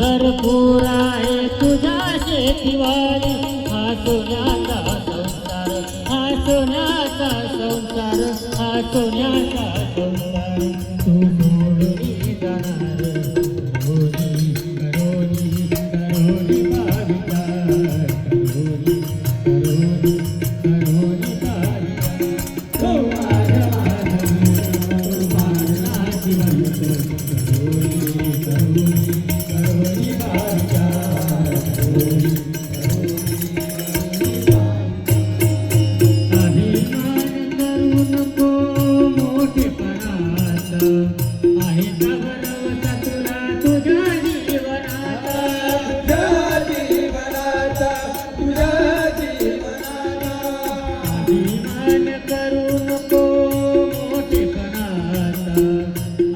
भरपूर आहे तुझ्या शेतीवाडी, हा सोन्याचा संसार, हा सोन्याचा संसार, हा सोन्याचा संसार. तू सोडून जाणार करोनी करोनी करोनी भाविका, करोनी करोनी करोनी भाविका. तो माझा माझा जिवंत करोनी करोनी करोनी भाविका, करोनी अभिमान करू नको मोठेपणाचा, आहे का भरवसा तुला तुझ्या जीवनाचा, तुझ्या जीवनाचा. अभिमान करू नको मोठेपणाचा,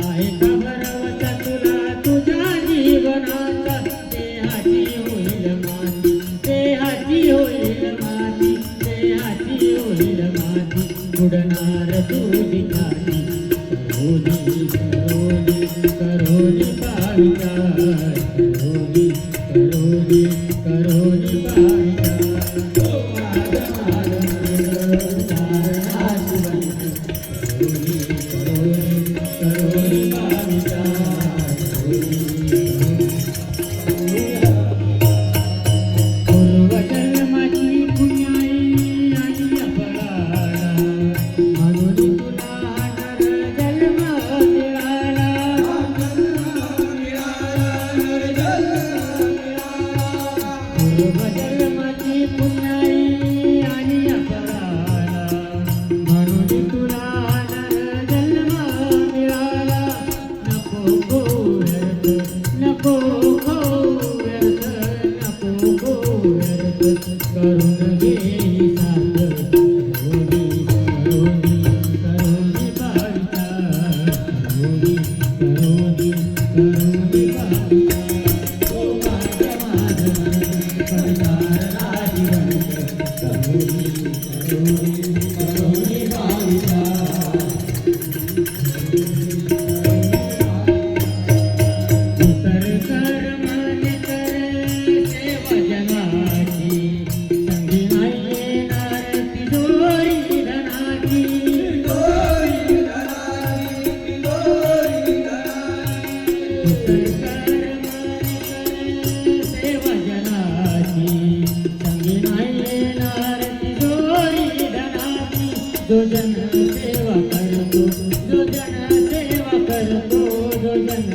आहे का भरवसा तुला तुझ्या जीवनाचा. देहाची होईल माती, देहाची होईल माती, देहाची होईल माती, उडणार तू दिखाती. करोनी करोनी करोनी भाविका, करोनी करोनी करोनी भाविका. तो माझा माझा करोनी करोनी करोनी भाविका, पूर्वजन्माची पुण्याई आणि अपराधा, म्हणून तुला नरजन्म मिळाला. पूर्वजन्माची पुण्याई आणि अपराधा, म्हणून तुला नरजन्म मिळाला. नको गो व्यर्थ, नको गो व्यर्थ, नको गो व्यर्थ, करून घे साथ. करोनी करोनी करोनी भाविका, करोनी करोनी करोनी भाविका. तो माझा माझा परिवारला जिवंत करोनी करोनी करोनी भाविका. उतर कर मन कर सेवा जनाची, संगी नाही येणार तिजोरी धनाची. उतर कर मन कर सेवा जनाची, संगी नाही येणार तिजोरी धनाची. जो जन सेवा करतो, जो जन सेवा करतो, जो जन